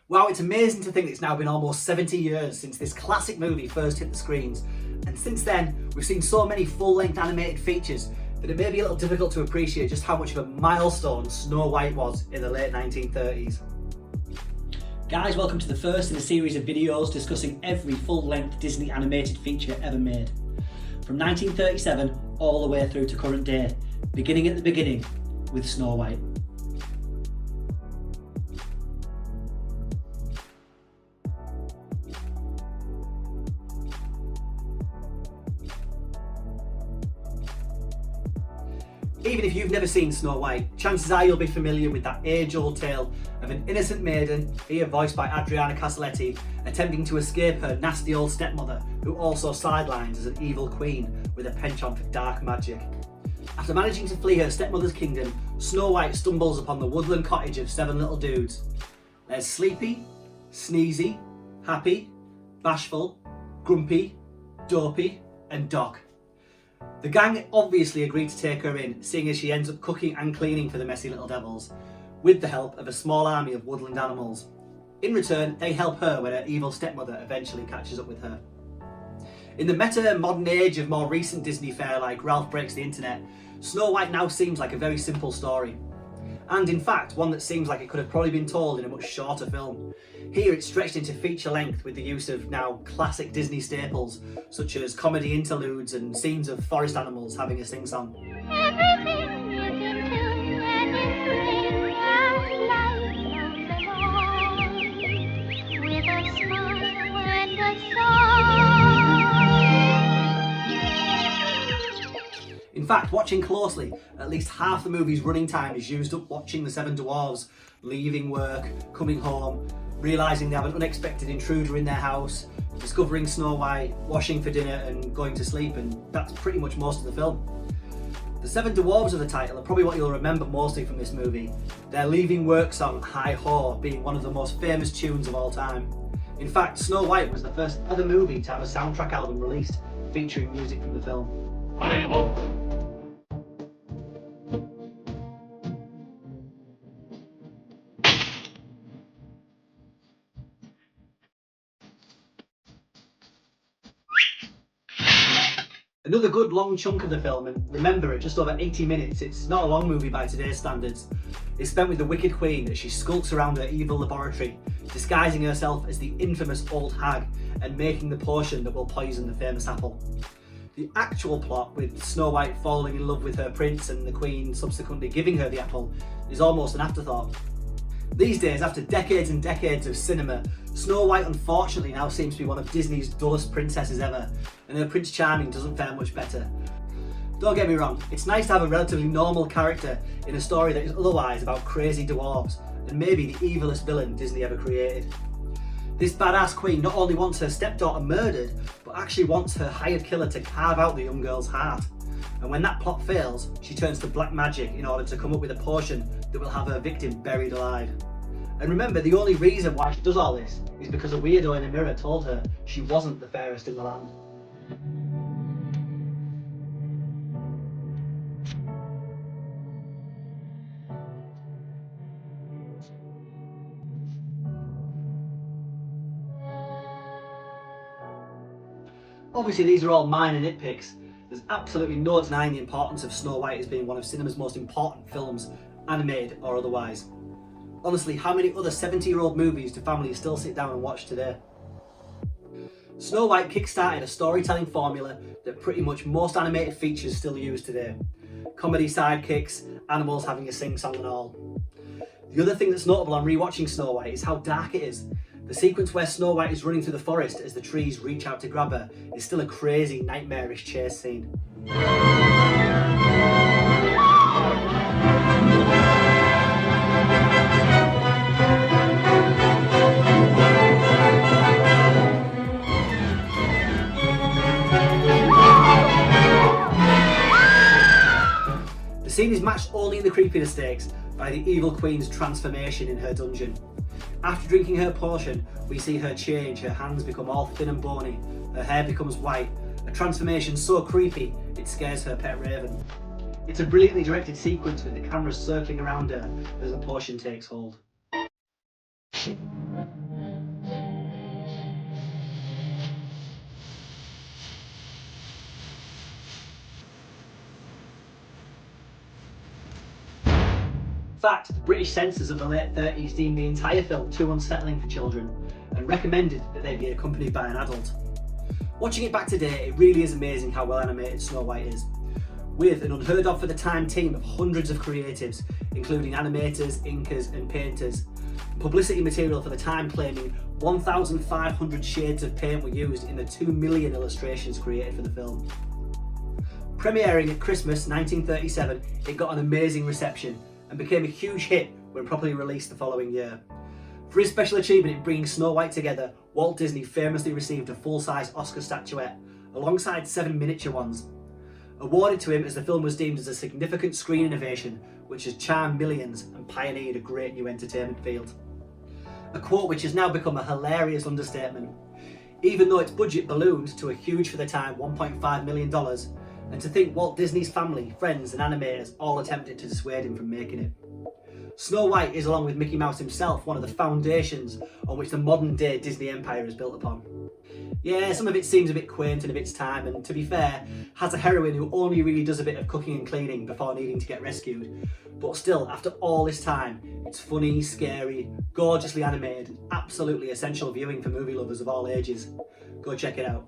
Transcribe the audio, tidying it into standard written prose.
Wow, it's amazing to think it's now been almost 70 years since this classic movie first hit the screens, and since then we've seen so many full-length animated features that it may be a little difficult to appreciate just how much of a milestone Snow White was in the late 1930s. Guys, welcome to the first in a series of videos discussing every full-length Disney animated feature ever made. From 1937 all the way through to current day, beginning at the beginning with Snow White. Even if you've never seen Snow White, chances are you'll be familiar with that age-old tale of an innocent maiden, here voiced by Adriana Castelletti, attempting to escape her nasty old stepmother, who also sidelines as an evil queen with a penchant for dark magic. After managing to flee her stepmother's kingdom, Snow White stumbles upon the woodland cottage of 7 little dudes. There's Sleepy, Sneezy, Happy, Bashful, Grumpy, Dopey and Doc. The gang obviously agreed to take her in, seeing as she ends up cooking and cleaning for the messy little devils, with the help of a small army of woodland animals. In return, they help her when her evil stepmother eventually catches up with her. In the meta modern age of more recent Disney fare like Ralph Breaks the Internet, Snow White now seems like a very simple story. And in fact, one that seems like it could have probably been told in a much shorter film. Here it's stretched into feature length with the use of now classic Disney staples, such as comedy interludes and scenes of forest animals having a sing-song. Everything is in tune and in swing and life moves along with a smile and a song. In fact, watching closely, at least half the movie's running time is used up watching the Seven Dwarfs leaving work, coming home, realising they have an unexpected intruder in their house, discovering Snow White, washing for dinner and going to sleep, and that's pretty much most of the film. The Seven Dwarfs of the title are probably what you'll remember mostly from this movie, their leaving work song Hi Ho being one of the most famous tunes of all time. In fact, Snow White was the first other movie to have a soundtrack album released featuring music from the film. Hi Ho! Another good long chunk of the film, and remember at just over 80 minutes, it's not a long movie by today's standards, is spent with the Wicked Queen as she skulks around her evil laboratory, disguising herself as the infamous old hag and making the potion that will poison the famous apple. The actual plot, with Snow White falling in love with her prince and the Queen subsequently giving her the apple, is almost an afterthought. These days, after decades and decades of cinema, Snow White unfortunately now seems to be one of Disney's dullest princesses ever, and her Prince Charming doesn't fare much better. Don't get me wrong, it's nice to have a relatively normal character in a story that is otherwise about crazy dwarves, and maybe the evilest villain Disney ever created. This badass queen not only wants her stepdaughter murdered, but actually wants her hired killer to carve out the young girl's heart. And when that plot fails, she turns to black magic in order to come up with a potion that will have her victim buried alive. And remember, the only reason why she does all this is because a weirdo in a mirror told her she wasn't the fairest in the land. Obviously these are all minor nitpicks. There's absolutely no denying the importance of Snow White as being one of cinema's most important films, animated or otherwise. Honestly, how many other 70-year-old movies do families still sit down and watch today? Snow White kick-started a storytelling formula that pretty much most animated features still use today. Comedy sidekicks, animals having a sing-song and all. The other thing that's notable on rewatching Snow White is how dark it is. The sequence where Snow White is running through the forest as the trees reach out to grab her is still a crazy, nightmarish chase scene. The scene is matched only in the creepiness stakes by the evil queen's transformation in her dungeon. After drinking her potion, we see her change, her hands become all thin and bony, her hair becomes white, a transformation so creepy it scares her pet raven. It's a brilliantly directed sequence with the camera circling around her as the potion takes hold. In fact, the British censors of the late 30s deemed the entire film too unsettling for children and recommended that they be accompanied by an adult. Watching it back today, it really is amazing how well animated Snow White is. With an unheard of for the time team of hundreds of creatives, including animators, inkers and painters. Publicity material for the time claiming 1,500 shades of paint were used in the 2 million illustrations created for the film. Premiering at Christmas 1937, it got an amazing reception and became a huge hit when properly released the following year. For his special achievement in bringing Snow White together, Walt Disney famously received a full-size Oscar statuette, alongside 7 miniature ones. Awarded to him as the film was deemed as a significant screen innovation, which has charmed millions and pioneered a great new entertainment field. A quote which has now become a hilarious understatement. Even though its budget ballooned to a huge for the time $1.5 million, and to think Walt Disney's family, friends and animators all attempted to dissuade him from making it. Snow White is, along with Mickey Mouse himself, one of the foundations on which the modern day Disney empire is built upon. Yeah, some of it seems a bit quaint and of its time, and to be fair, has a heroine who only really does a bit of cooking and cleaning before needing to get rescued. But still, after all this time, it's funny, scary, gorgeously animated, and absolutely essential viewing for movie lovers of all ages. Go check it out.